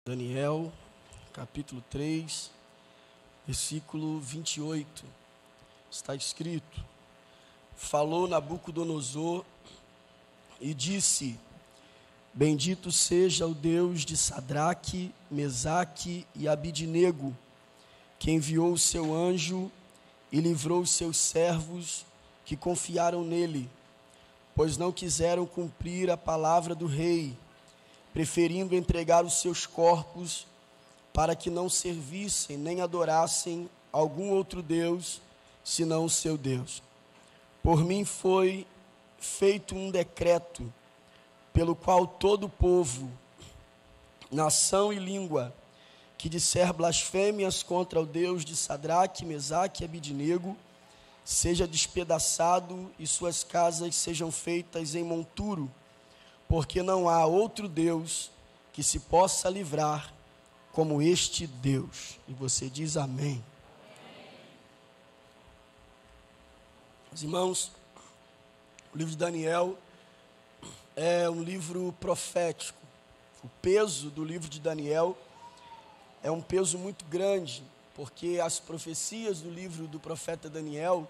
Daniel, capítulo 3, versículo 28, está escrito: falou Nabucodonosor e disse: bendito seja o Deus de Sadraque, Mesaque e Abidnego, que enviou o seu anjo e livrou os seus servos que confiaram nele, pois não quiseram cumprir a palavra do rei, preferindo entregar os seus corpos para que não servissem nem adorassem algum outro Deus, senão o seu Deus. Por mim foi feito um decreto, pelo qual todo povo, nação e língua, que disser blasfêmias contra o Deus de Sadraque, Mesaque e Abidnego, seja despedaçado e suas casas sejam feitas em monturo, porque não há outro Deus que se possa livrar como este Deus. E você diz amém. Meus irmãos, o livro de Daniel é um livro profético. O peso do livro de Daniel é um peso muito grande, porque as profecias do livro do profeta Daniel,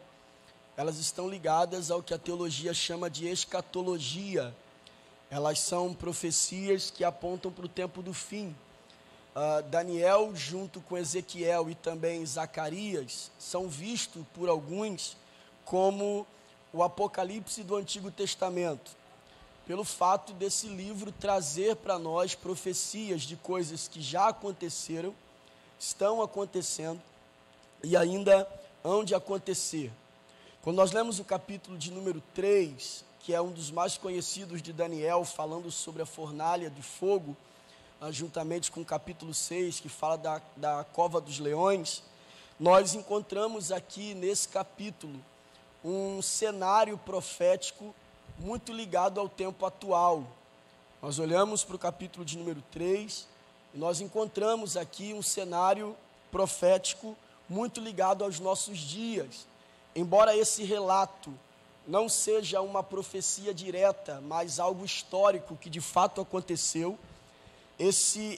elas estão ligadas ao que a teologia chama de escatologia. Elas são profecias que apontam para o tempo do fim. Daniel, junto com Ezequiel e também Zacarias, são vistos por alguns como o Apocalipse do Antigo Testamento, pelo fato desse livro trazer para nós profecias de coisas que já aconteceram, estão acontecendo e ainda hão de acontecer. Quando nós lemos o capítulo de número 3, que é um dos mais conhecidos de Daniel, falando sobre a fornalha de fogo, juntamente com o capítulo 6, que fala da cova dos leões, nós encontramos aqui nesse capítulo um cenário profético muito ligado ao tempo atual. Nós olhamos para o capítulo de número 3 e nós encontramos aqui um cenário profético muito ligado aos nossos dias. Embora esse relato não seja uma profecia direta, mas algo histórico que de fato aconteceu,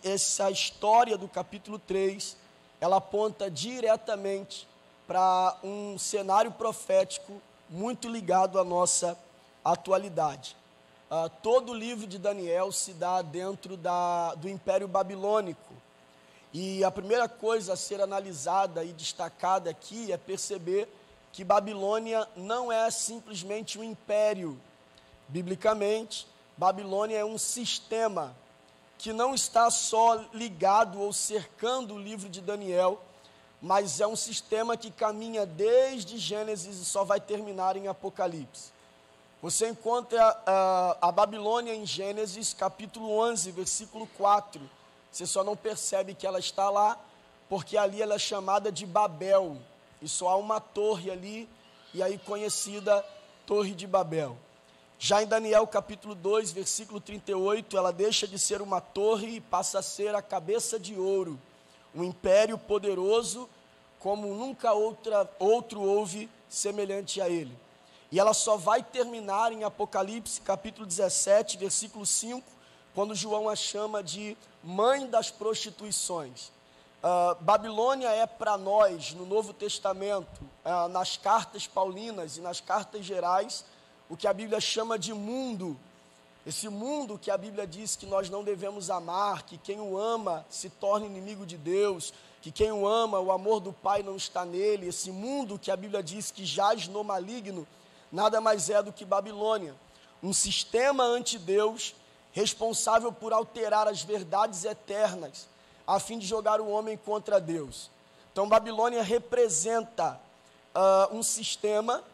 essa história do capítulo 3, ela aponta diretamente para um cenário profético muito ligado à nossa atualidade. Todo o livro de Daniel se dá dentro do Império Babilônico. E a primeira coisa a ser analisada e destacada aqui é perceber que Babilônia não é simplesmente um império. Biblicamente, Babilônia é um sistema que não está só ligado ou cercando o livro de Daniel, mas é um sistema que caminha desde Gênesis e só vai terminar em Apocalipse. Você encontra a Babilônia em Gênesis, capítulo 11, versículo 4. Você só não percebe que ela está lá, porque ali ela é chamada de Babel. E só há uma torre ali, e aí conhecida Torre de Babel. Já em Daniel capítulo 2, versículo 38, ela deixa de ser uma torre e passa a ser a cabeça de ouro. Um império poderoso, como nunca outro houve semelhante a ele. E ela só vai terminar em Apocalipse capítulo 17, versículo 5, quando João a chama de mãe das prostituições. Babilônia é para nós, no Novo Testamento, nas cartas paulinas e nas cartas gerais, o que a Bíblia chama de mundo. Esse mundo que a Bíblia diz que nós não devemos amar, que quem o ama se torna inimigo de Deus, que quem o ama, o amor do Pai não está nele. Esse mundo que a Bíblia diz que jaz no maligno, nada mais é do que Babilônia. Um sistema anti-Deus, responsável por alterar as verdades eternas, a fim de jogar o homem contra Deus. Então, Babilônia representa um sistema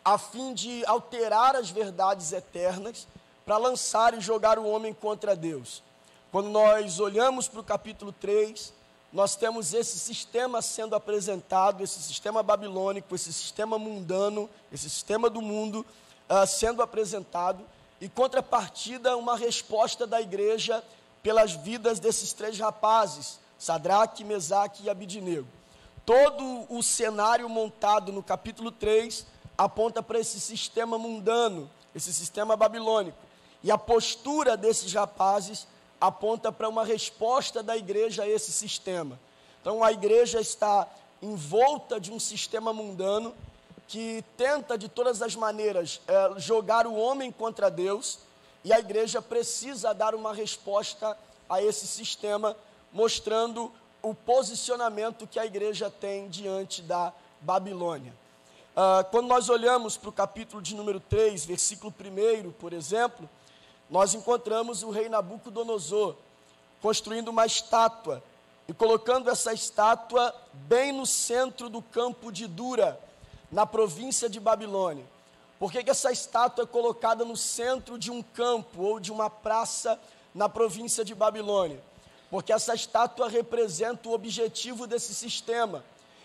a fim de alterar as verdades eternas para lançar e jogar o homem contra Deus. Quando nós olhamos para o capítulo 3, nós temos esse sistema sendo apresentado, esse sistema babilônico, esse sistema mundano, esse sistema do mundo sendo apresentado, e contrapartida uma resposta da igreja pelas vidas desses três rapazes, Sadraque, Mesaque e Abidnego. Todo o cenário montado no capítulo 3 aponta para esse sistema mundano, esse sistema babilônico. E a postura desses rapazes aponta para uma resposta da igreja a esse sistema. Então a igreja está envolta de um sistema mundano que tenta de todas as maneiras jogar o homem contra Deus, e a igreja precisa dar uma resposta a esse sistema, mostrando o posicionamento que a igreja tem diante da Babilônia. Quando nós olhamos para o capítulo de número 3, versículo 1, por exemplo, nós encontramos o rei Nabucodonosor construindo uma estátua e colocando essa estátua bem no centro do campo de Dura, na província de Babilônia. Por que essa estátua é colocada no centro de um campo ou de uma praça na província de Babilônia? Porque essa estátua representa o objetivo desse sistema.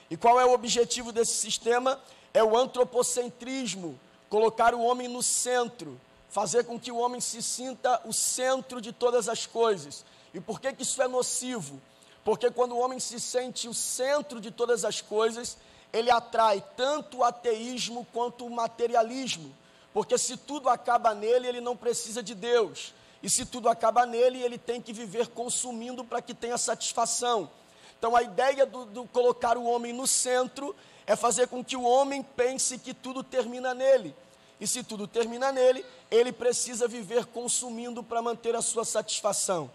E qual é o objetivo desse sistema? É o antropocentrismo, colocar o homem no centro, fazer com que o homem se sinta o centro de todas as coisas. E por que isso é nocivo? Porque quando o homem se sente o centro de todas as coisas, ele atrai tanto o ateísmo quanto o materialismo. Porque se tudo acaba nele, ele não precisa de Deus. E se tudo acaba nele, ele tem que viver consumindo para que tenha satisfação. Então a ideia do colocar o homem no centro é fazer com que o homem pense que tudo termina nele. E se tudo termina nele, ele precisa viver consumindo para manter a sua satisfação.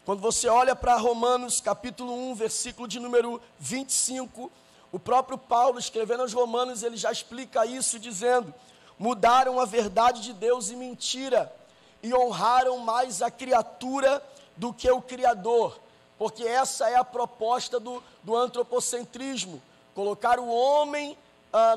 Quando você olha para Romanos capítulo 1, versículo de número 25, o próprio Paulo, escrevendo aos Romanos, ele já explica isso dizendo: mudaram a verdade de Deus em mentira, e honraram mais a criatura do que o Criador, porque essa é a proposta do antropocentrismo, colocar o homem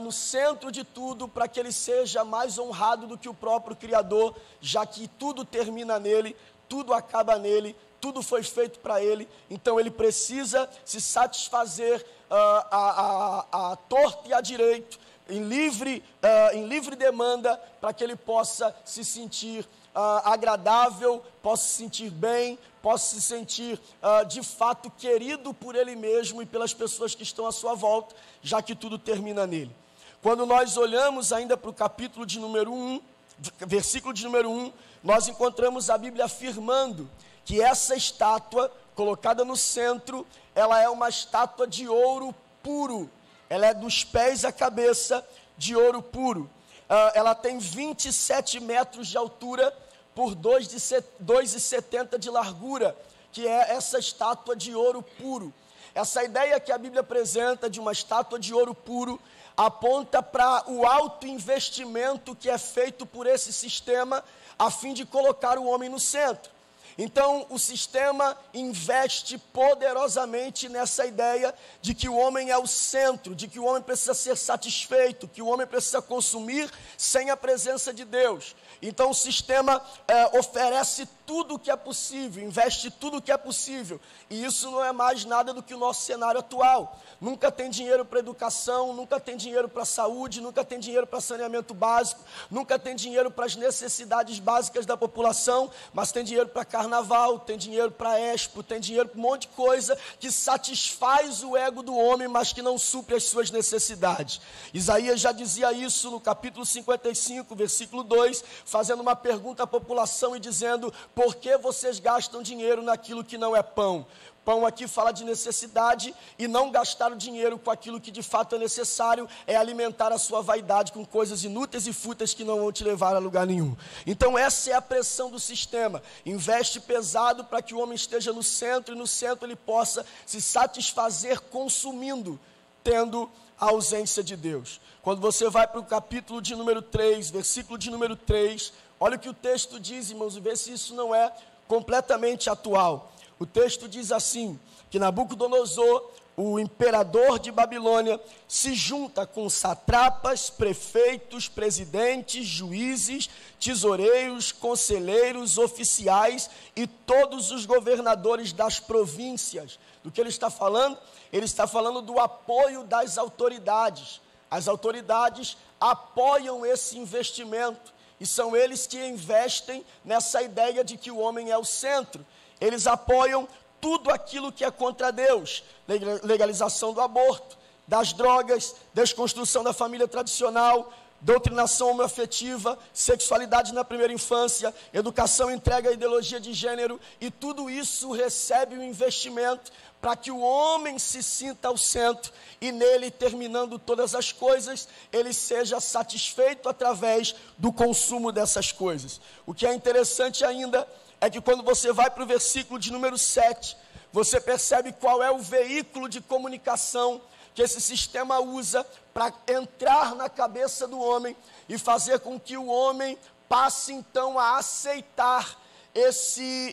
no centro de tudo, para que ele seja mais honrado do que o próprio Criador, já que tudo termina nele, tudo acaba nele, tudo foi feito para ele, então ele precisa se satisfazer à torta e à direito, em livre demanda, para que ele possa se sentir agradável, possa se sentir bem, possa se sentir de fato querido por ele mesmo e pelas pessoas que estão à sua volta, já que tudo termina nele. Quando nós olhamos ainda para o capítulo de número 1, versículo de número 1, nós encontramos a Bíblia afirmando que essa estátua, colocada no centro, ela é uma estátua de ouro puro, ela é dos pés à cabeça de ouro puro. Ela tem 27 metros de altura por 2,70 de largura, que é essa estátua de ouro puro. Essa ideia que a Bíblia apresenta de uma estátua de ouro puro aponta para o alto investimento que é feito por esse sistema a fim de colocar o homem no centro. Então, o sistema investe poderosamente nessa ideia de que o homem é o centro, de que o homem precisa ser satisfeito, que o homem precisa consumir sem a presença de Deus. Então, o sistema oferece tudo o que é possível, investe tudo o que é possível. E isso não é mais nada do que o nosso cenário atual. Nunca tem dinheiro para educação, nunca tem dinheiro para saúde, nunca tem dinheiro para saneamento básico, nunca tem dinheiro para as necessidades básicas da população, mas tem dinheiro para carnaval, tem dinheiro para expo, tem dinheiro para um monte de coisa que satisfaz o ego do homem, mas que não supre as suas necessidades. Isaías já dizia isso no capítulo 55, versículo 2, fazendo uma pergunta à população e dizendo: por que vocês gastam dinheiro naquilo que não é pão? Pão aqui fala de necessidade, e não gastar o dinheiro com aquilo que de fato é necessário é alimentar a sua vaidade com coisas inúteis e fúteis que não vão te levar a lugar nenhum. Então essa é a pressão do sistema, investe pesado para que o homem esteja no centro, e no centro ele possa se satisfazer consumindo, tendo a ausência de Deus. Quando você vai para o capítulo de número 3, versículo de número 3, olha o que o texto diz, irmãos, e vê se isso não é completamente atual. O texto diz assim, que Nabucodonosor, o imperador de Babilônia, se junta com satrapas, prefeitos, presidentes, juízes, tesoureiros, conselheiros, oficiais e todos os governadores das províncias. Do que ele está falando? Ele está falando do apoio das autoridades. As autoridades apoiam esse investimento e são eles que investem nessa ideia de que o homem é o centro. Eles apoiam tudo aquilo que é contra Deus, legalização do aborto, das drogas, desconstrução da família tradicional, doutrinação homoafetiva, sexualidade na primeira infância, educação entregue à ideologia de gênero, e tudo isso recebe um investimento para que o homem se sinta ao centro e nele, terminando todas as coisas, ele seja satisfeito através do consumo dessas coisas. O que é interessante ainda é que quando você vai para o versículo de número 7, você percebe qual é o veículo de comunicação que esse sistema usa para entrar na cabeça do homem e fazer com que o homem passe então a aceitar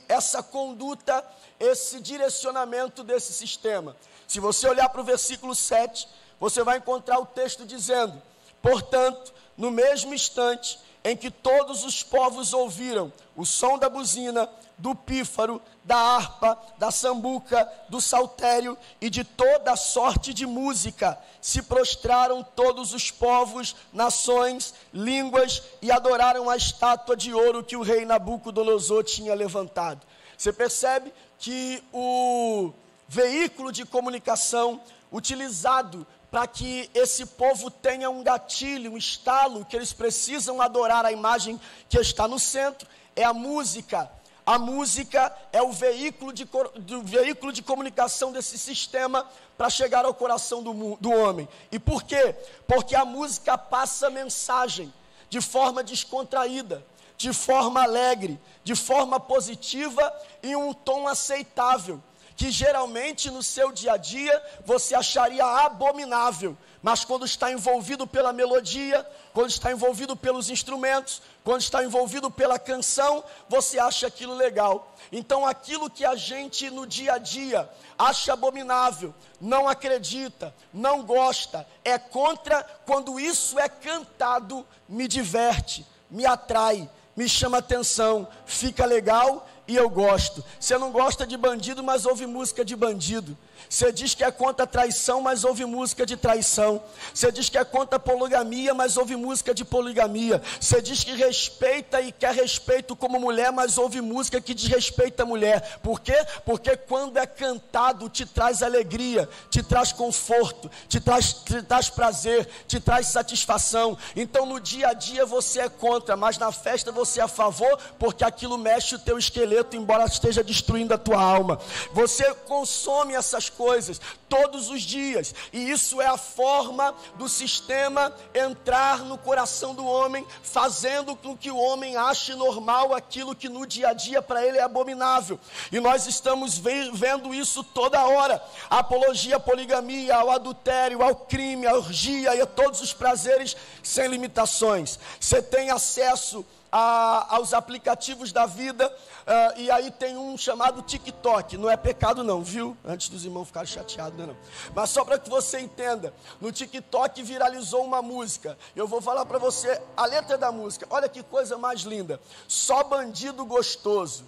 essa conduta, esse direcionamento desse sistema. Se você olhar para o versículo 7, você vai encontrar o texto dizendo: portanto, no mesmo instante em que todos os povos ouviram o som da buzina, do pífaro, da harpa, da sambuca, do saltério e de toda sorte de música, se prostraram todos os povos, nações, línguas e adoraram a estátua de ouro que o rei Nabucodonosor tinha levantado. Você percebe que o veículo de comunicação utilizado para que esse povo tenha um gatilho, um estalo, que eles precisam adorar a imagem que está no centro, é a música. A música é o veículo de comunicação desse sistema para chegar ao coração do homem. E por quê? Porque a música passa mensagem de forma descontraída, de forma alegre, de forma positiva e em um tom aceitável, que geralmente no seu dia a dia você acharia abominável, mas quando está envolvido pela melodia, quando está envolvido pelos instrumentos, quando está envolvido pela canção, você acha aquilo legal. Então aquilo que a gente no dia a dia acha abominável, não acredita, não gosta, é contra, quando isso é cantado, me diverte, me atrai, me chama atenção, fica legal e eu gosto. Você não gosta de bandido, mas ouve música de bandido. Você diz que é contra a traição, mas ouve música de traição. Você diz que é contra a poligamia, mas ouve música de poligamia. Você diz que respeita e quer respeito como mulher, mas ouve música que desrespeita a mulher. Por quê? Porque quando é cantado, te traz alegria, te traz conforto, te traz prazer, te traz satisfação. Então no dia a dia você é contra, mas na festa você é a favor, porque aquilo mexe o teu esqueleto, embora esteja destruindo a tua alma. Você consome essas coisas todos os dias, e isso é a forma do sistema entrar no coração do homem, fazendo com que o homem ache normal aquilo que no dia a dia para ele é abominável. E nós estamos vendo isso toda hora: a apologia à poligamia, ao adultério, ao crime, à orgia e a todos os prazeres sem limitações. Você tem acesso aos aplicativos da vida, e aí tem um chamado TikTok. Não é pecado não, viu? Antes dos irmãos ficarem chateados, não. Mas só para que você entenda, no TikTok viralizou uma música. Eu vou falar para você a letra da música. Olha que coisa mais linda: só bandido gostoso,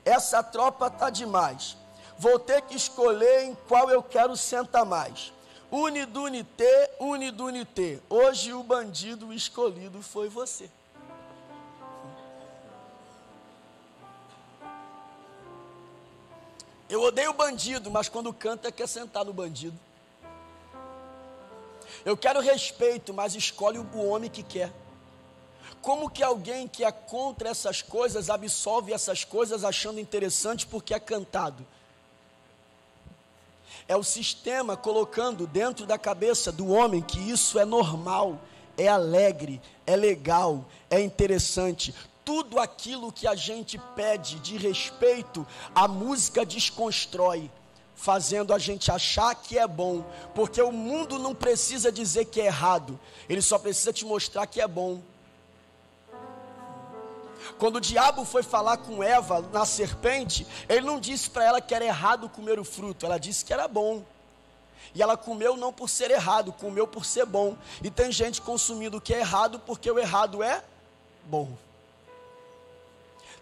essa tropa tá demais, vou ter que escolher em qual eu quero sentar mais. Unidunité, unidunité, hoje o bandido escolhido foi você. Eu odeio bandido, mas quando canta quer sentar no bandido. Eu quero respeito, mas escolhe o homem que quer. Como que alguém que é contra essas coisas absorve essas coisas achando interessante porque é cantado? É o sistema colocando dentro da cabeça do homem que isso é normal, é alegre, é legal, é interessante. Tudo aquilo que a gente pede de respeito, a música desconstrói, fazendo a gente achar que é bom, porque o mundo não precisa dizer que é errado, ele só precisa te mostrar que é bom. Quando o diabo foi falar com Eva, na serpente, ele não disse para ela que era errado comer o fruto, ela disse que era bom. E ela comeu não por ser errado, comeu por ser bom. E tem gente consumindo o que é errado porque o errado é bom.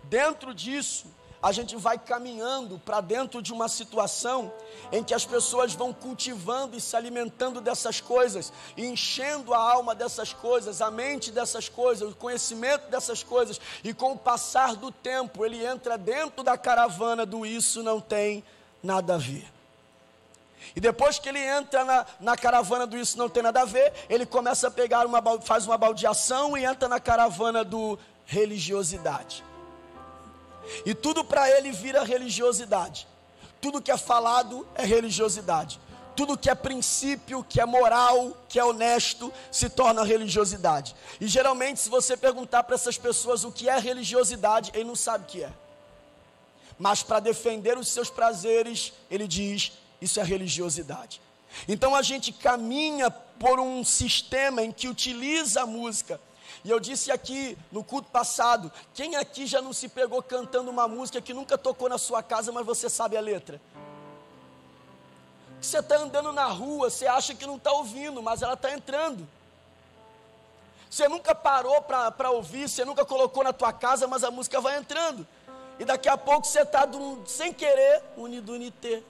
Dentro disso, a gente vai caminhando para dentro de uma situação em que as pessoas vão cultivando e se alimentando dessas coisas, e enchendo a alma dessas coisas, a mente dessas coisas, o conhecimento dessas coisas, e com o passar do tempo, ele entra dentro da caravana do isso não tem nada a ver. E depois que ele entra na caravana do isso não tem nada a ver, ele começa a pegar faz uma baldeação e entra na caravana do religiosidade. E tudo para ele vira religiosidade. Tudo que é falado é religiosidade. Tudo que é princípio, que é moral, que é honesto, se torna religiosidade. E geralmente, se você perguntar para essas pessoas o que é religiosidade, ele não sabe o que é. Mas para defender os seus prazeres, ele diz, isso é religiosidade. Então a gente caminha por um sistema em que utiliza a música. E eu disse aqui no culto passado, quem aqui já não se pegou cantando uma música que nunca tocou na sua casa, mas você sabe a letra? Você está andando na rua, você acha que não está ouvindo, mas ela está entrando. Você nunca parou para ouvir, você nunca colocou na tua casa, mas a música vai entrando. E daqui a pouco você está, sem querer, unidunité.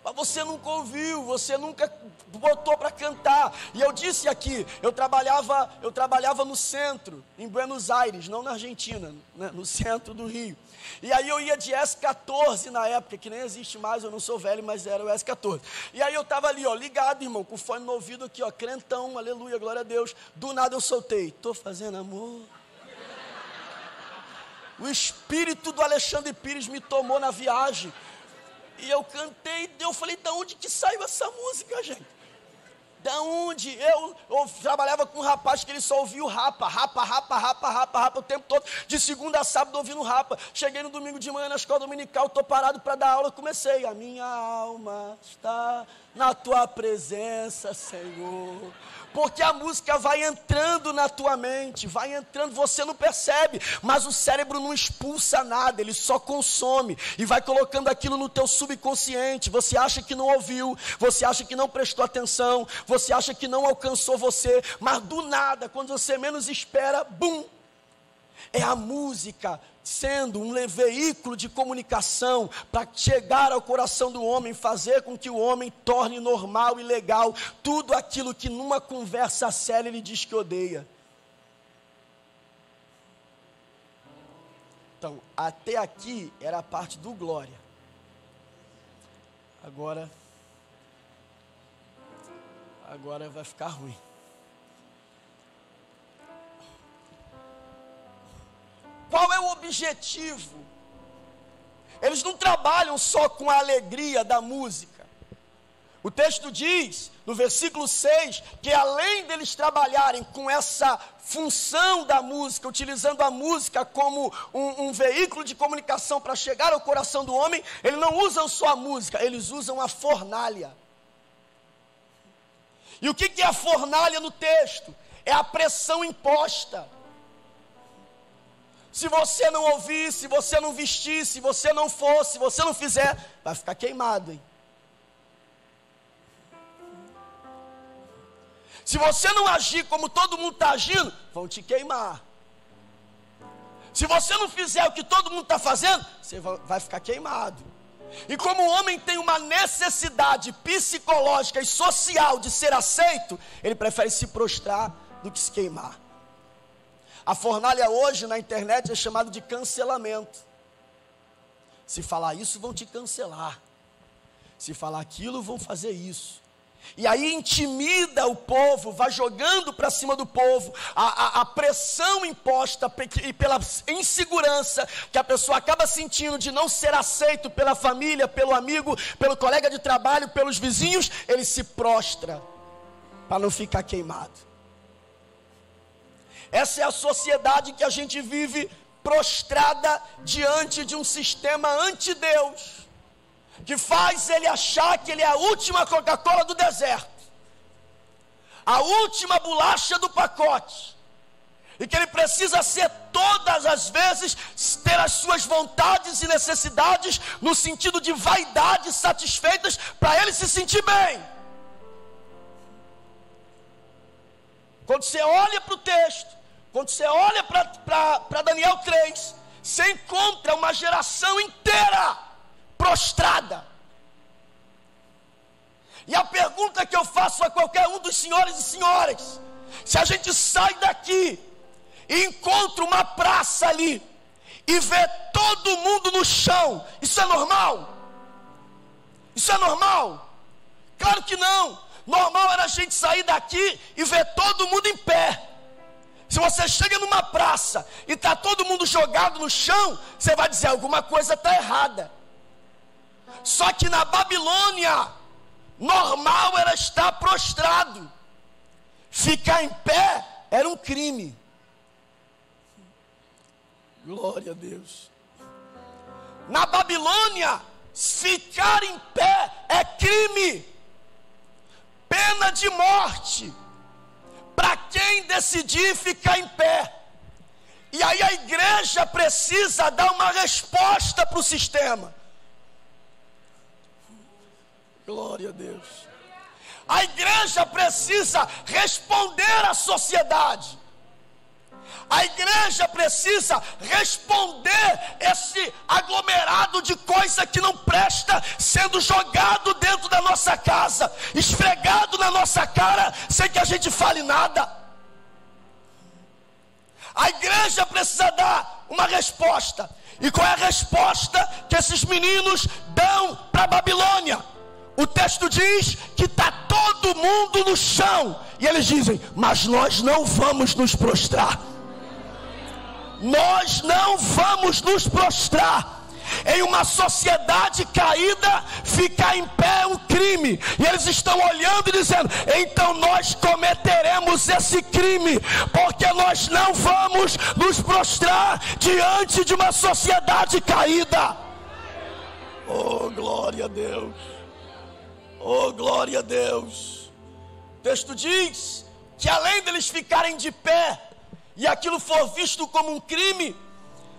Mas você nunca ouviu, você nunca botou para cantar. E eu disse aqui, eu trabalhava no centro, em Buenos Aires, não na Argentina, né, no centro do Rio. E aí eu ia de S14 na época, que nem existe mais, eu não sou velho, mas era o S14. E aí eu estava ali, ó, ligado, irmão, com o fone no ouvido aqui, ó, crentão, aleluia, glória a Deus. Do nada eu soltei, tô fazendo amor. O espírito do Alexandre Pires me tomou na viagem. E eu cantei, eu falei, da onde que saiu essa música, gente? Da onde? Eu trabalhava com um rapaz que ele só ouvia o rapa o tempo todo, de segunda a sábado ouvindo rapa. Cheguei no domingo de manhã na escola dominical, estou parado para dar aula, comecei. A minha alma está na tua presença, Senhor. Porque a música vai entrando na tua mente, vai entrando, você não percebe, mas o cérebro não expulsa nada, ele só consome, e vai colocando aquilo no teu subconsciente. Você acha que não ouviu, você acha que não prestou atenção, você acha que não alcançou você, mas do nada, quando você menos espera, bum! É a música sendo um veículo de comunicação para chegar ao coração do homem, fazer com que o homem torne normal e legal tudo aquilo que numa conversa séria ele diz que odeia. Então, até aqui era a parte do glória. Agora vai ficar ruim. Qual é o objetivo? Eles não trabalham só com a alegria da música. O texto diz, no versículo 6, que além deles trabalharem com essa função da música, utilizando a música como um veículo de comunicação para chegar ao coração do homem, eles não usam só a música, eles usam a fornalha. E o que é a fornalha no texto? É a pressão imposta. Se você não ouvir, se você não vestir, se você não for, se você não fizer, vai ficar queimado, hein? Se você não agir como todo mundo está agindo, vão te queimar. Se você não fizer o que todo mundo está fazendo, você vai ficar queimado. E como o homem tem uma necessidade psicológica e social de ser aceito, ele prefere se prostrar do que se queimar. A fornalha hoje na internet é chamada de cancelamento. Se falar isso, vão te cancelar. Se falar aquilo, vão fazer isso. E aí intimida o povo, vai jogando para cima do povo a pressão imposta e pela insegurança que a pessoa acaba sentindo de não ser aceito pela família, pelo amigo, pelo colega de trabalho, pelos vizinhos, ele se prostra para não ficar queimado. Essa é a sociedade que a gente vive, prostrada diante de um sistema anti-Deus, que faz ele achar que ele é a última Coca-Cola do deserto, a última bolacha do pacote, e que ele precisa ser todas as vezes, ter as suas vontades e necessidades, no sentido de vaidade, satisfeitas, para ele se sentir bem. Quando você olha para o texto, quando você olha para Daniel 3, você encontra uma geração inteira prostrada. E a pergunta que eu faço a qualquer um dos senhores e senhoras: se a gente sai daqui e encontra uma praça ali e vê todo mundo no chão, isso é normal? Isso é normal? Claro que não. Normal era a gente sair daqui e ver todo mundo em pé. Se você chega numa praça e está todo mundo jogado no chão, você vai dizer, alguma coisa está errada. Só que na Babilônia, normal era estar prostrado. Ficar em pé era um crime. Glória a Deus. Na Babilônia, ficar em pé é crime. Pena de morte para quem decidir ficar em pé. E aí a igreja precisa dar uma resposta para o sistema. Glória a Deus. A igreja precisa responder à sociedade. A igreja precisa responder esse aglomerado de coisa que não presta, sendo jogado dentro da nossa casa, esfregado na nossa cara, sem que a gente fale nada. A igreja precisa dar uma resposta. E qual é a resposta que esses meninos dão para a Babilônia? O texto diz que está todo mundo no chão. E eles dizem, mas nós não vamos nos prostrar. Nós não vamos nos prostrar. Em uma sociedade caída, ficar em pé é um crime. E eles estão olhando e dizendo, então nós cometeremos esse crime, porque nós não vamos nos prostrar diante de uma sociedade caída. Oh, glória a Deus. Oh, glória a Deus. O texto diz que além deles ficarem de pé e aquilo for visto como um crime,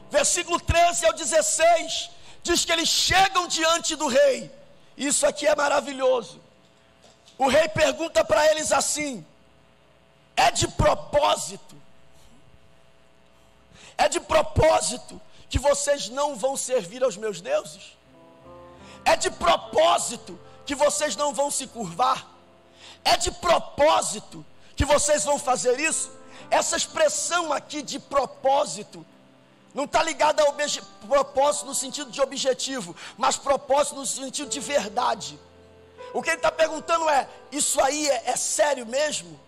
versículo 13 ao 16, diz que eles chegam diante do rei. Isso aqui é maravilhoso. O rei pergunta para eles assim, é de propósito que vocês não vão servir aos meus deuses? É de propósito que vocês não vão se curvar? É de propósito que vocês vão fazer isso? Essa expressão aqui de propósito não está ligada ao propósito no sentido de objetivo, mas propósito no sentido de verdade. O que ele está perguntando é, isso aí é sério mesmo?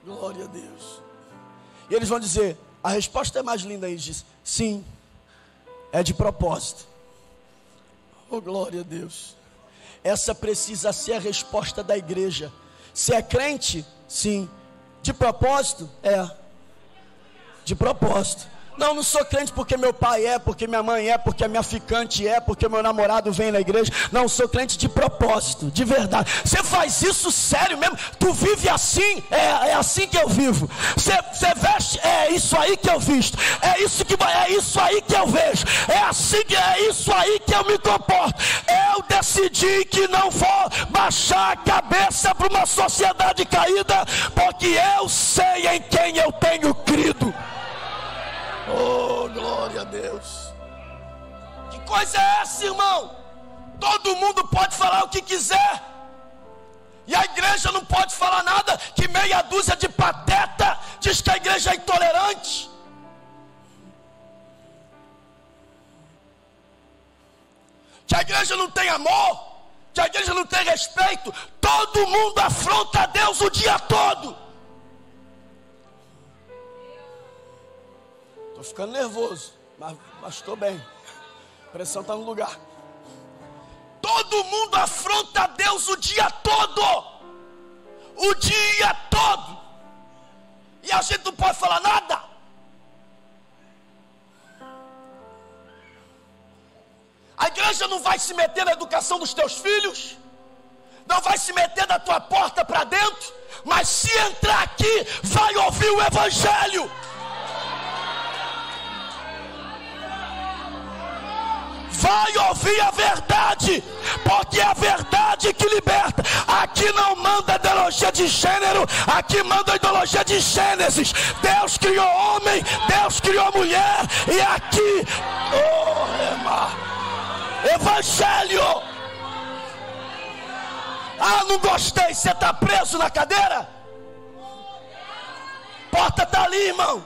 Glória a Deus. E eles vão dizer, a resposta é mais linda aí, diz, sim, é de propósito. Oh, glória a Deus. Essa precisa ser a resposta da igreja. Se é crente, sim. De propósito? É. De propósito. Não sou crente porque meu pai é, porque minha mãe é, porque a minha ficante é, porque meu namorado vem na igreja. Não, sou crente de propósito, de verdade. Você faz isso sério mesmo? Tu vive assim? É assim que eu vivo. Você veste? É isso aí que eu visto. É isso aí que eu vejo. É isso aí que eu me comporto. Eu decidi que não vou baixar a cabeça para uma sociedade caída, porque eu sei em quem eu tenho crido. Oh, glória a Deus. Que coisa é essa, irmão? Todo mundo pode falar o que quiser, e a igreja não pode falar nada, que meia dúzia de pateta diz que a igreja é intolerante. Que a igreja não tem amor, que a igreja não tem respeito. Todo mundo afronta a Deus o dia todo. Estou ficando nervoso, mas estou bem. A pressão está no lugar. Todo mundo afronta a Deus o dia todo. O dia todo. E a gente não pode falar nada. A igreja não vai se meter na educação dos teus filhos, não vai se meter da tua porta para dentro, mas se entrar aqui, vai ouvir o evangelho. Vai ouvir a verdade, porque é a verdade que liberta. Aqui não manda ideologia de gênero, aqui manda ideologia de Gênesis. Deus criou homem, Deus criou mulher, e aqui, evangelho. Ah, não gostei, você está preso na cadeira? Porta está ali, irmão.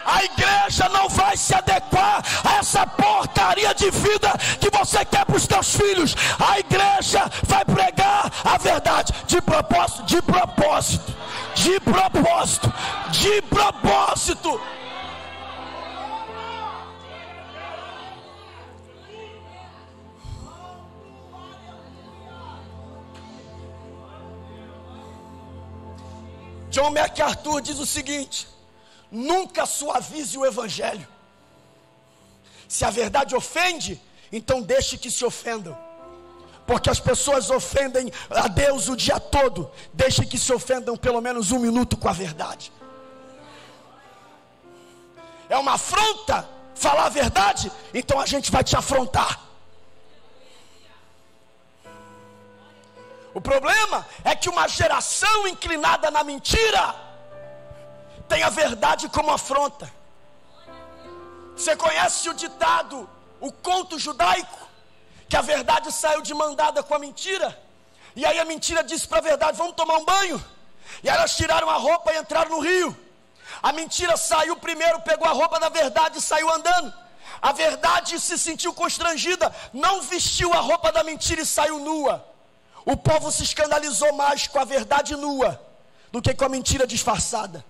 A igreja não vai se adequar a essa porcaria de vida que você quer para os teus filhos. A igreja vai pregar a verdade de propósito, de propósito, de propósito, de propósito. John MacArthur diz o seguinte: nunca suavize o evangelho. Se a verdade ofende, então deixe que se ofendam. Porque as pessoas ofendem a Deus o dia todo. Deixe que se ofendam pelo menos 1 minuto com a verdade. É uma afronta falar a verdade, então a gente vai te afrontar. O problema é que uma geração inclinada na mentira tem a verdade como afronta. Você conhece o ditado, o conto judaico, que a verdade saiu de mão dada com a mentira? E aí a mentira disse para a verdade: vamos tomar um banho. E aí elas tiraram a roupa e entraram no rio. A mentira saiu primeiro, pegou a roupa da verdade e saiu andando. A verdade se sentiu constrangida, não vestiu a roupa da mentira e saiu nua. O povo se escandalizou mais com a verdade nua do que com a mentira disfarçada.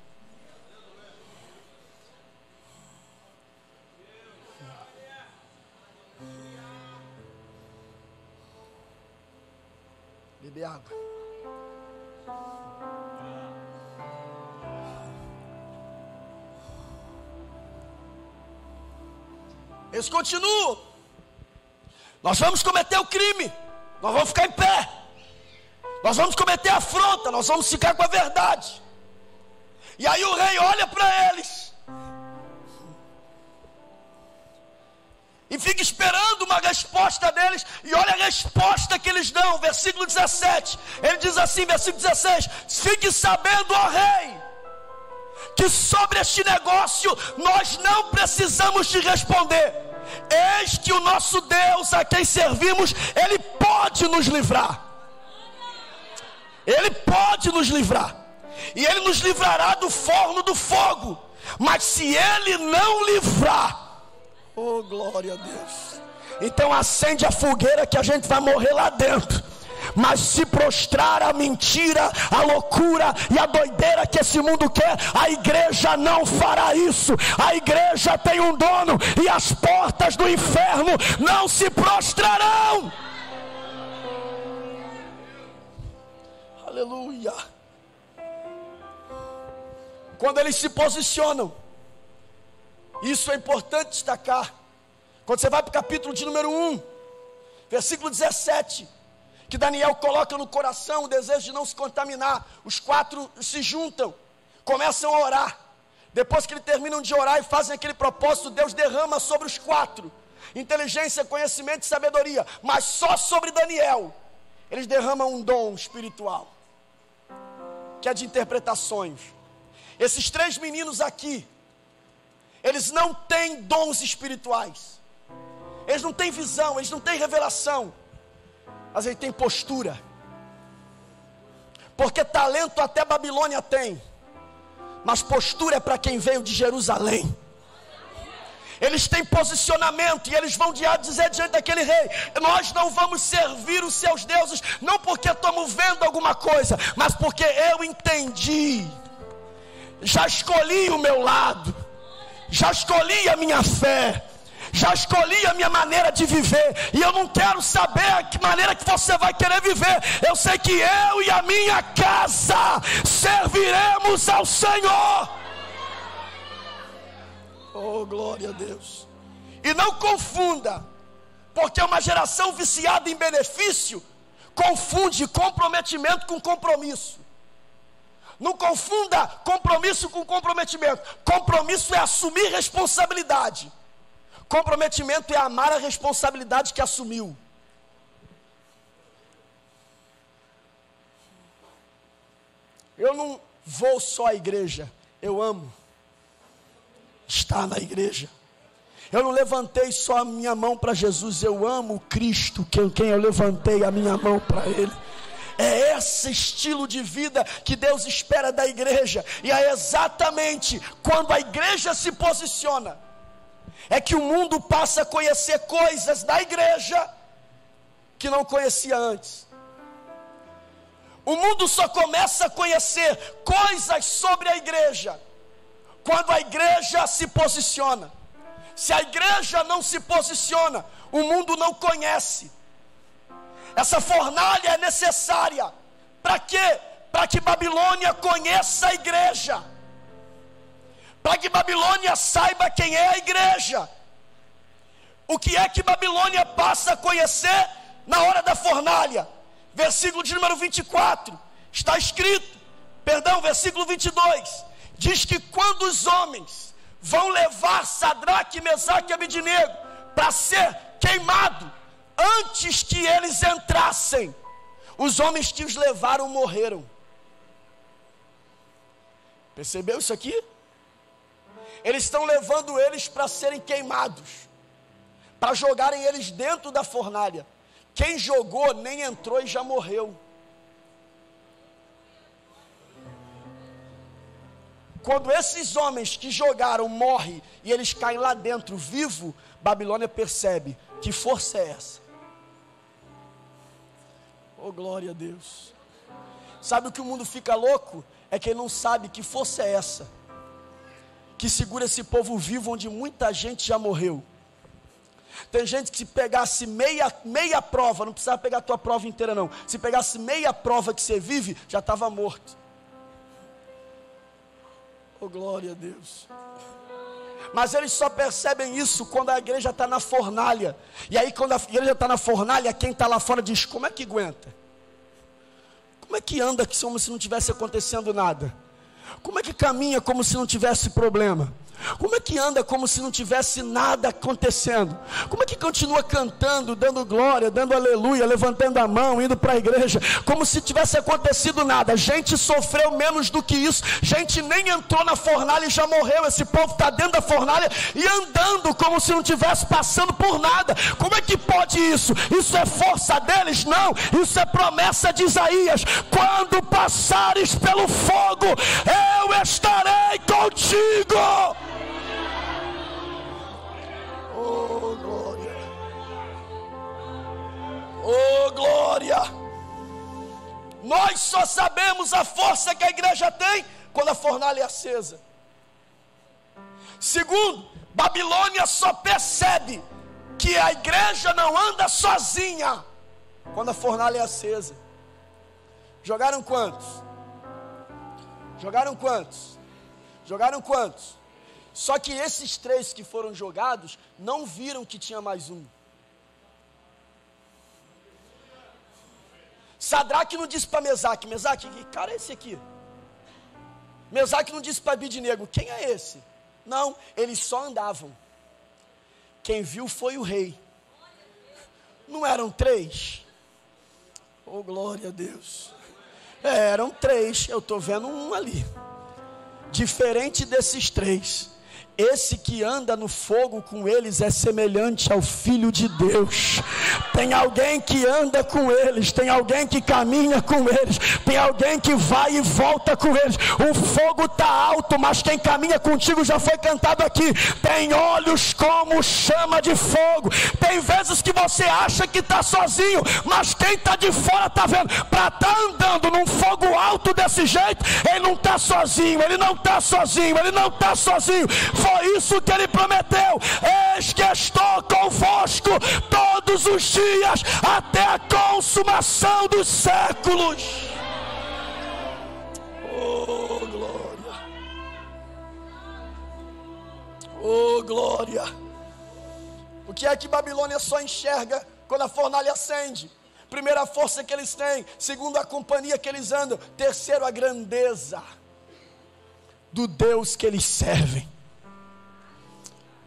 Beber água. Eles continuam. Nós vamos cometer o crime. Nós vamos ficar em pé. Nós vamos cometer a afronta. Nós vamos ficar com a verdade. E aí o rei olha para eles e fica esperando uma resposta deles. E olha a resposta que eles dão. Versículo 17. Ele diz assim, versículo 16: fique sabendo, ó rei, que sobre este negócio nós não precisamos te responder. Eis que o nosso Deus, a quem servimos, Ele pode nos livrar. Ele pode nos livrar. E Ele nos livrará do forno do fogo. Mas se Ele não livrar, oh glória a Deus, então acende a fogueira que a gente vai morrer lá dentro. Mas se prostrar a mentira, a loucura e a doideira que esse mundo quer, a igreja não fará isso. A igreja tem um dono e as portas do inferno não se prostrarão. Aleluia. Quando eles se posicionam, isso é importante destacar. Quando você vai para o capítulo de número 1, versículo 17, que Daniel coloca no coração o desejo de não se contaminar. Os 4 se juntam, começam a orar. Depois que eles terminam de orar e fazem aquele propósito, Deus derrama sobre os 4 inteligência, conhecimento e sabedoria. Mas só sobre Daniel eles derramam um dom espiritual, que é de interpretações. Esses 3 meninos aqui, eles não têm dons espirituais. Eles não têm visão, eles não têm revelação. Mas ele tem postura. Porque talento até Babilônia tem, mas postura é para quem veio de Jerusalém. Eles têm posicionamento e eles vão dizer diante daquele rei: nós não vamos servir os seus deuses, não porque estamos vendo alguma coisa, mas porque eu entendi, já escolhi o meu lado, já escolhi a minha fé, já escolhi a minha maneira de viver. E eu não quero saber a que maneira que você vai querer viver. Eu sei que eu e a minha casa serviremos ao Senhor. Oh, glória a Deus. E não confunda, porque uma geração viciada em benefício confunde comprometimento com compromisso. Não confunda compromisso com comprometimento. Compromisso é assumir responsabilidade. Comprometimento é amar a responsabilidade que assumiu. Eu não vou só à igreja, eu amo estar na igreja. Eu não levantei só a minha mão para Jesus, eu amo Cristo, quem eu levantei a minha mão para Ele. É esse estilo de vida que Deus espera da igreja. E é exatamente quando a igreja se posiciona, é que o mundo passa a conhecer coisas da igreja que não conhecia antes. O mundo só começa a conhecer coisas sobre a igreja quando a igreja se posiciona. Se a igreja não se posiciona, o mundo não conhece. Essa fornalha é necessária. Para quê? Para que Babilônia conheça a igreja. Para que Babilônia saiba quem é a igreja. O que é que Babilônia passa a conhecer na hora da fornalha? Versículo de número 24, está escrito, versículo 22, diz que quando os homens vão levar Sadraque, Mesaque e Abednego para ser queimado, antes que eles entrassem, os homens que os levaram morreram. Percebeu isso aqui? Eles estão levando eles para serem queimados, para jogarem eles dentro da fornalha. Quem jogou nem entrou e já morreu. Quando esses homens que jogaram morrem e eles caem lá dentro vivo, Babilônia percebe: que força é essa? Oh, glória a Deus. Sabe o que o mundo fica louco? É que ele não sabe que força é essa que segura esse povo vivo onde muita gente já morreu. Tem gente que se pegasse meia prova, não precisava pegar a tua prova inteira não, se pegasse meia prova que você vive, já estava morto. Oh, glória a Deus. Mas eles só percebem isso quando a igreja está na fornalha. E aí quando a igreja está na fornalha, quem está lá fora diz: como é que aguenta? Como é que anda como se não tivesse acontecendo nada? Como é que caminha como se não tivesse problema? Como é que anda como se não tivesse nada acontecendo? Como é que continua cantando, dando glória, dando aleluia, levantando a mão, indo para a igreja, como se tivesse acontecido nada? Gente sofreu menos do que isso, gente nem entrou na fornalha e já morreu. Esse povo está dentro da fornalha e andando como se não tivesse passando por nada. Como é que pode isso? Isso é força deles? Não, isso é promessa de Isaías: quando passares pelo fogo, eu estarei contigo. Oh, glória. Oh, glória. Nós só sabemos a força que a igreja tem quando a fornalha é acesa. Segundo, Babilônia só percebe que a igreja não anda sozinha quando a fornalha é acesa. Jogaram quantos? Jogaram quantos? Jogaram quantos? Só que esses 3 que foram jogados não viram que tinha mais um. Sadraque não disse para Mesaque: Mesaque, que cara é esse aqui? Mesaque não disse para Abednego: quem é esse? Não, eles só andavam. Quem viu foi o rei. Não eram 3? Oh, glória a Deus. Eram 3, eu estou vendo um ali. Diferente desses 3, esse que anda no fogo com eles é semelhante ao Filho de Deus. Tem alguém que anda com eles, tem alguém que caminha com eles, tem alguém que vai e volta com eles. O fogo está alto, mas quem caminha contigo, já foi cantado aqui, tem olhos como chama de fogo. Tem vezes que você acha que está sozinho, mas quem está de fora está vendo. Para estar andando num fogo alto desse jeito, ele não está sozinho, ele não está sozinho, ele não está sozinho. Foi isso que ele prometeu: eis que estou convosco todos os dias, até a consumação dos séculos. Oh, glória. Oh, glória. O que é que Babilônia só enxerga quando a fornalha acende? Primeira, a força que eles têm. Segundo, a companhia que eles andam. Terceiro, a grandeza do Deus que eles servem.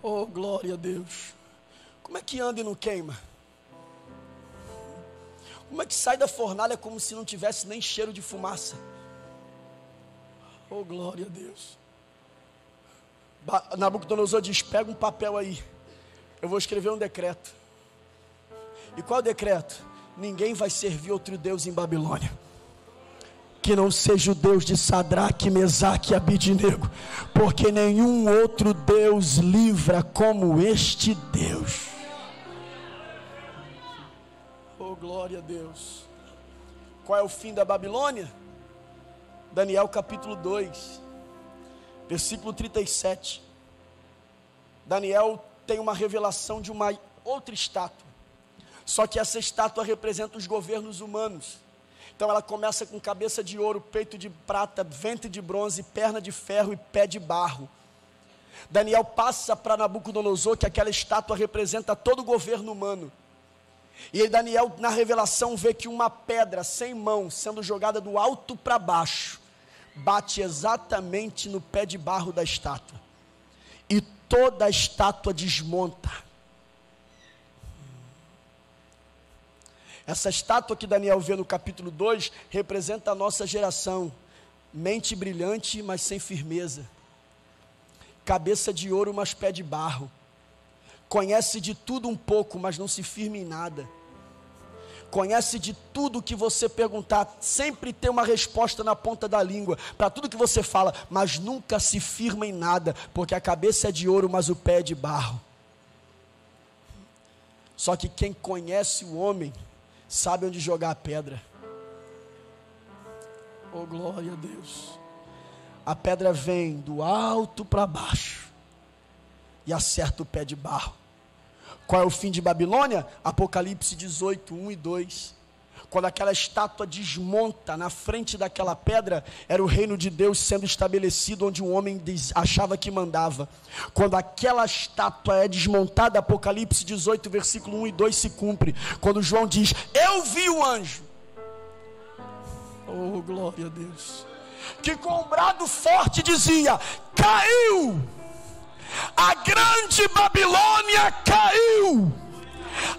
Oh, glória a Deus. Como é que anda e não queima? Como é que sai da fornalha como se não tivesse nem cheiro de fumaça? Oh, glória a Deus. Nabucodonosor diz: pega um papel aí, eu vou escrever um decreto. E qual decreto? Ninguém vai servir outro Deus em Babilônia. que não seja o Deus de Sadraque, Mesaque e Abidnego, porque nenhum outro Deus livra como este Deus. Oh, glória a Deus. Qual é o fim da Babilônia? Daniel capítulo 2, versículo 37. Daniel tem uma revelação de uma outra estátua, só que essa estátua representa os governos humanos. Então ela começa com cabeça de ouro, peito de prata, ventre de bronze, perna de ferro e pé de barro. Daniel passa para Nabucodonosor que aquela estátua representa todo o governo humano. E aí Daniel, na revelação, vê que uma pedra sem mão, sendo jogada do alto para baixo, bate exatamente no pé de barro da estátua. E toda a estátua desmonta. Essa estátua que Daniel vê no capítulo 2, representa a nossa geração. Mente brilhante, mas sem firmeza. Cabeça de ouro, mas pé de barro. Conhece de tudo um pouco, mas não se firma em nada. Conhece de tudo que você perguntar, sempre tem uma resposta na ponta da língua, para tudo que você fala, mas nunca se firma em nada, porque a cabeça é de ouro, mas o pé é de barro. Só que quem conhece o homem, sabe onde jogar a pedra. Oh, glória a Deus. A pedra vem do alto para baixo e acerta o pé de barro. Qual é o fim de Babilônia? Apocalipse 18, 1 e 2. Quando aquela estátua desmonta na frente daquela pedra, era o reino de Deus sendo estabelecido, onde um homem achava que mandava. Quando aquela estátua é desmontada, Apocalipse 18, versículo 1 e 2 se cumpre. Quando João diz, eu vi o anjo. Oh, glória a Deus. Que com um brado forte dizia, caiu! A grande Babilônia caiu!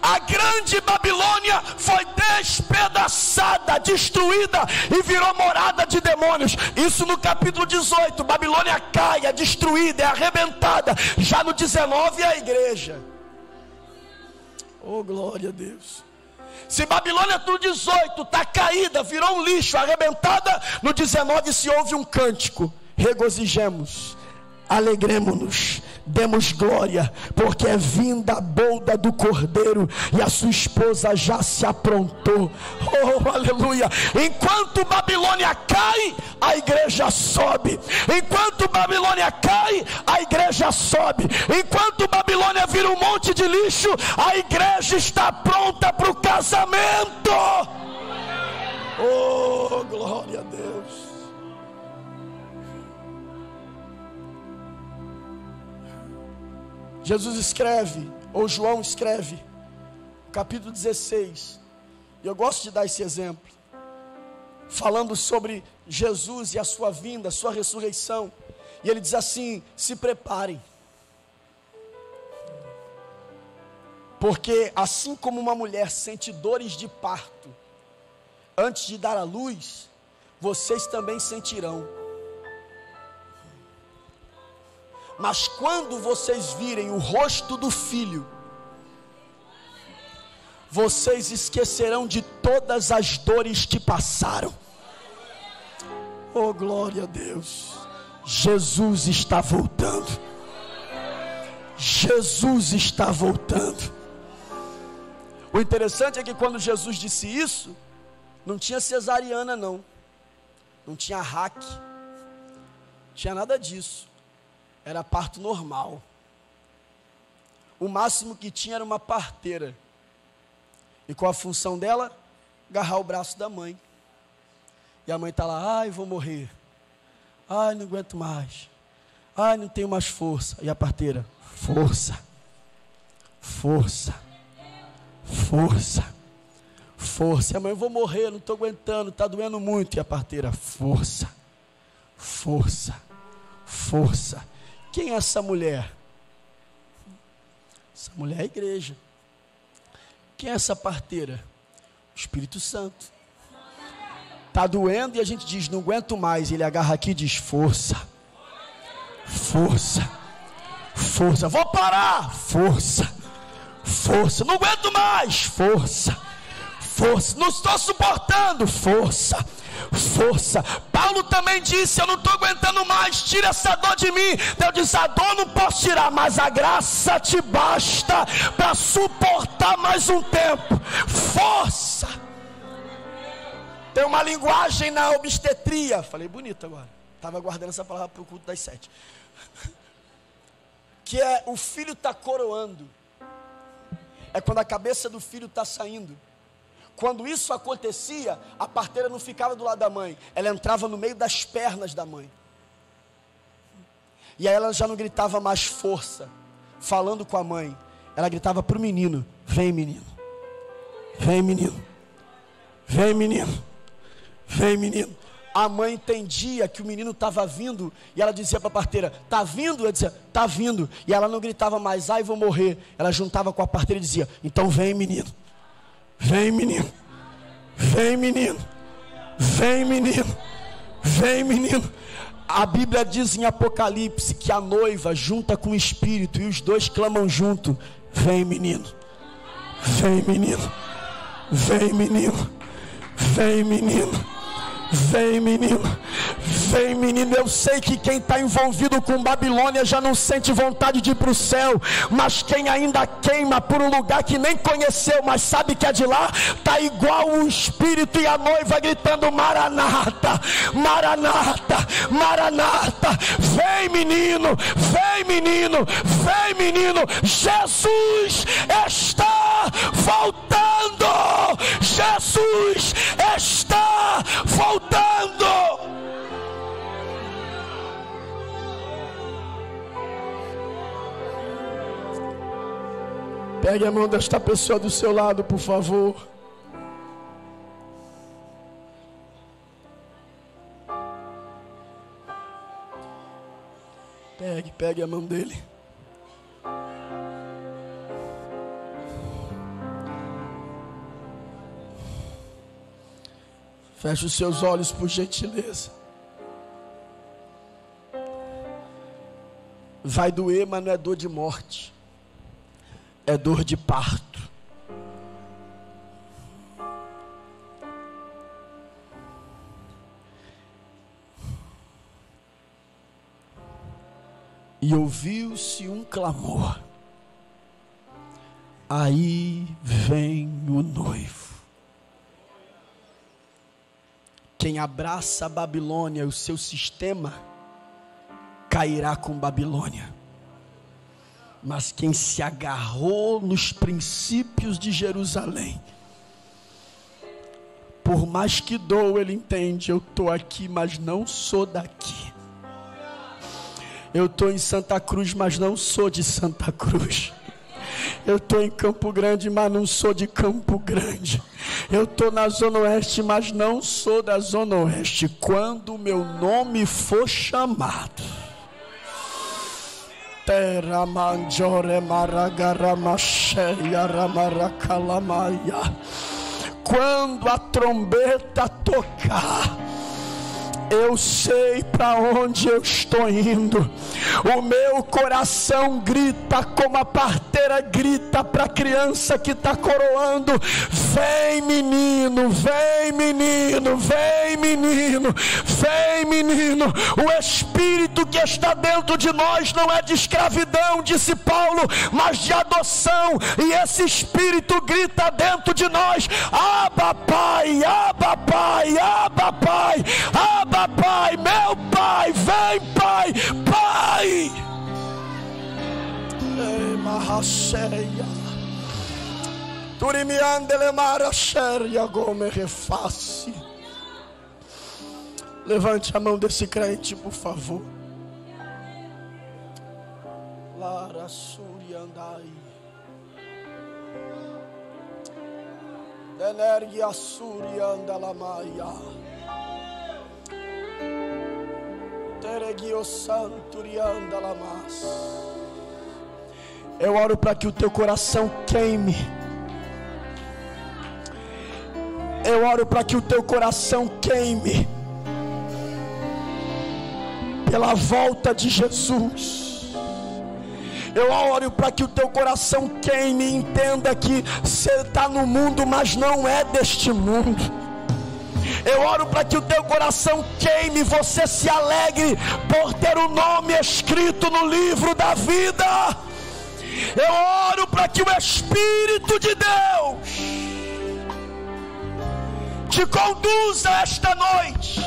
A grande Babilônia foi despedaçada, destruída e virou morada de demônios. Isso no capítulo 18. Babilônia cai, é destruída, é arrebentada. Já no 19 é a igreja. Oh, glória a Deus. Se Babilônia no 18 está caída, virou um lixo, arrebentada, no 19 se ouve um cântico: regozijemos, alegremo-nos, demos glória, porque é vinda a bolda do Cordeiro e a sua esposa já se aprontou. Oh, aleluia. Enquanto Babilônia cai, a igreja sobe. Enquanto Babilônia cai, a igreja sobe. Enquanto Babilônia vira um monte de lixo, a igreja está pronta para o casamento. Oh, glória a Deus. Jesus escreve, ou João escreve, capítulo 16, e eu gosto de dar esse exemplo, falando sobre Jesus e a sua vinda, a sua ressurreição, e ele diz assim: se preparem, porque assim como uma mulher sente dores de parto, antes de dar à luz, vocês também sentirão. Mas quando vocês virem o rosto do Filho, vocês esquecerão de todas as dores que passaram. Oh, glória a Deus. Jesus está voltando. Jesus está voltando. O interessante é que quando Jesus disse isso, não tinha cesariana não tinha hack, não tinha nada disso. Era parto normal. O máximo que tinha era uma parteira. E qual a função dela? Agarrar o braço da mãe. E a mãe está lá: ai, vou morrer. Ai, não aguento mais. Ai, não tenho mais força. E a parteira: força, força, força, força. E a mãe: eu vou morrer, não estou aguentando, está doendo muito. E a parteira: força, força, força. Quem é essa mulher? Essa mulher é a igreja. Quem é essa parteira? O Espírito Santo. Está doendo e a gente diz: não aguento mais. Ele agarra aqui e diz: força, força, força. Vou parar. Força, força. Não aguento mais. Força, força. Não estou suportando. Força, força. Paulo também disse: eu não estou aguentando mais, tira essa dor de mim. Deus diz: a dor não posso tirar, mas a graça te basta para suportar mais um tempo. Força. Tem uma linguagem na obstetria, falei bonito agora, estava guardando essa palavra para o culto das 7, que é: o filho está coroando. É quando a cabeça do filho está saindo. Quando isso acontecia, a parteira não ficava do lado da mãe, ela entrava no meio das pernas da mãe. E aí ela já não gritava mais força, falando com a mãe. Ela gritava para o menino: vem menino, vem menino, vem menino, vem menino. A mãe entendia que o menino estava vindo, e ela dizia para a parteira: está vindo? Ela dizia: está vindo. E ela não gritava mais: ai, vou morrer. Ela juntava com a parteira e dizia: então vem menino, vem menino, vem menino, vem menino, vem menino. A Bíblia diz em Apocalipse que a noiva junta com o Espírito, e os dois clamam junto: vem menino, vem menino, vem menino, vem menino, vem menino, vem menino. Eu sei que quem está envolvido com Babilônia já não sente vontade de ir para o céu, mas quem ainda queima por um lugar que nem conheceu, mas sabe que é de lá, está igual o Espírito e a noiva gritando: Maranata, Maranata, Maranata. Vem menino, vem menino, vem menino. Jesus está voltando, Jesus está voltando. Pegue a mão desta pessoa do seu lado, por favor. Pegue a mão dele. Feche os seus olhos, por gentileza. Vai doer, mas não é dor de morte, é dor de parto. E ouviu-se um clamor: aí vem o noivo. Quem abraça a Babilônia, o seu sistema, cairá com Babilônia. Mas quem se agarrou nos princípios de Jerusalém, por mais que doa, ele entende: eu estou aqui, mas não sou daqui. Eu estou em Santa Cruz, mas não sou de Santa Cruz. Eu estou em Campo Grande, mas não sou de Campo Grande. Eu estou na Zona Oeste, mas não sou da Zona Oeste. Quando o meu nome for chamado, quando a trombeta tocar, eu sei para onde eu estou indo. O meu coração grita como a parteira grita para a criança que está coroando: vem menino, vem menino, vem menino, vem menino. O Espírito que está dentro de nós não é de escravidão, disse Paulo, mas de adoção. E esse Espírito grita dentro de nós: Abba Pai, Abba Pai, Abba Pai, Abba Pai, meu Pai, vem Pai, Pai. Ei, Mahaseia, Turimiandele Maraxéria Gome Reface. Levante a mão desse crente, por favor. Lara Suriandai, Energia Suriandalamaia, Teregio Santuriandalamas. Eu oro para que o teu coração queime. Eu oro para que o teu coração queime pela volta de Jesus. Eu oro para que o teu coração queime e entenda que você está no mundo, mas não é deste mundo. Eu oro para que o teu coração queime, você se alegre por ter o nome escrito no livro da vida. Eu oro para que o Espírito de Deus te conduza esta noite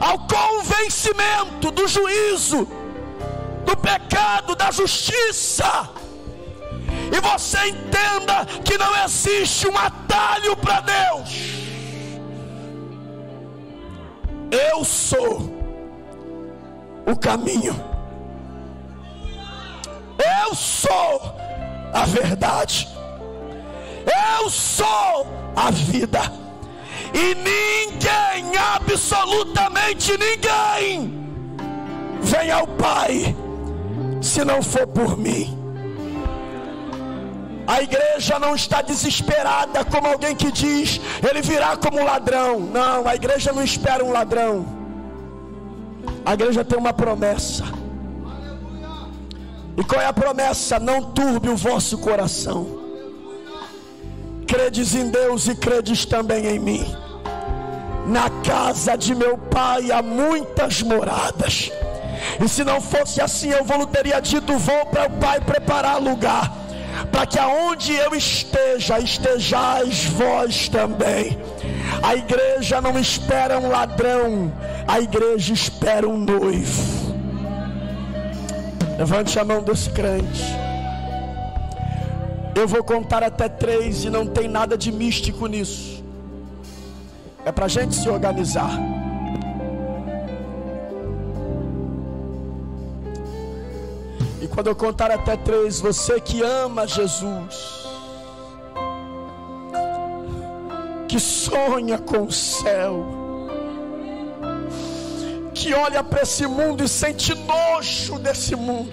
ao convencimento do juízo, do pecado, da justiça, e você entenda que não existe um atalho para Deus. Eu sou o caminho, eu sou a verdade, eu sou a vida, e ninguém, absolutamente ninguém, vem ao Pai se não for por mim. A igreja não está desesperada como alguém que diz, ele virá como ladrão. Não, a igreja não espera um ladrão. A igreja tem uma promessa. E qual é a promessa? Não turbe o vosso coração. Credes em Deus e credes também em mim. Na casa de meu pai há muitas moradas. E se não fosse assim, eu vou teria dito, vou para o Pai preparar lugar, para que aonde eu esteja, estejais vós também. A igreja não espera um ladrão, a igreja espera um noivo. Levante a mão desse crente. Eu vou contar até 3 e não tem nada de místico nisso. É para a gente se organizar. E quando eu contar até 3, você que ama Jesus, que sonha com o céu, que olha para esse mundo e sente nojo desse mundo,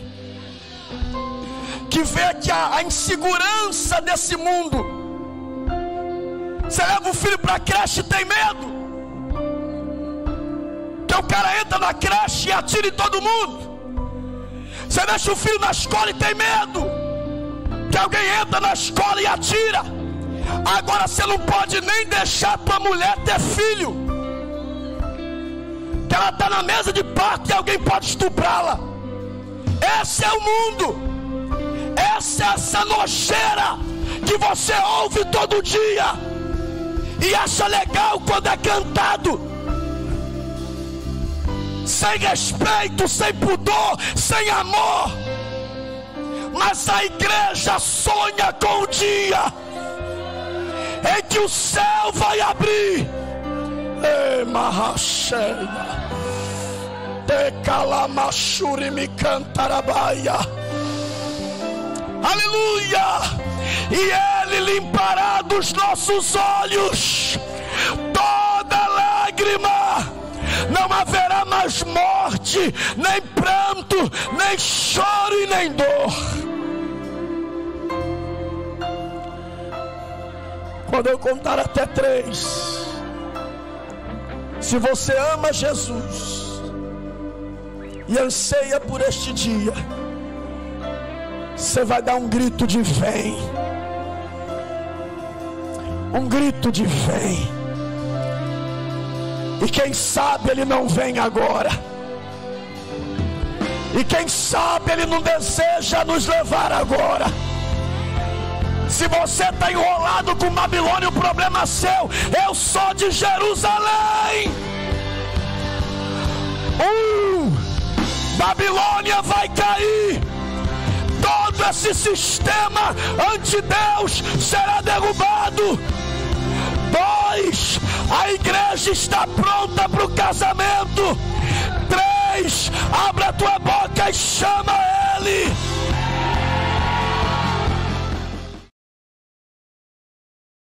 que vê que a insegurança desse mundo, você leva o filho para a creche e tem medo, que o cara entra na creche e atira em todo mundo. Você deixa o filho na escola e tem medo que alguém entra na escola e atira. Agora você não pode nem deixar tua mulher ter filho, que ela está na mesa de parto e alguém pode estuprá-la. Esse é o mundo. Essa é essa nojeira que você ouve todo dia e acha legal quando é cantado, sem respeito, sem pudor, sem amor. Mas a igreja sonha com o dia em que o céu vai abrir. Ei, Mahacheia, Tekalamachuri me cantarabaia. Aleluia! E Ele limpará dos nossos olhos toda lágrima. Não haverá mais morte, nem pranto, nem choro e nem dor. Quando eu contar até 3, se você ama Jesus e anseia por este dia, você vai dar um grito de vem. Um grito de vem. E quem sabe Ele não vem agora. E quem sabe Ele não deseja nos levar agora. Se você está enrolado com Babilônia, o problema é seu. Eu sou de Jerusalém. Babilônia vai cair. Todo esse sistema anti-Deus será derrubado. 2, a igreja está pronta para o casamento. 3, abre a tua boca e chama Ele.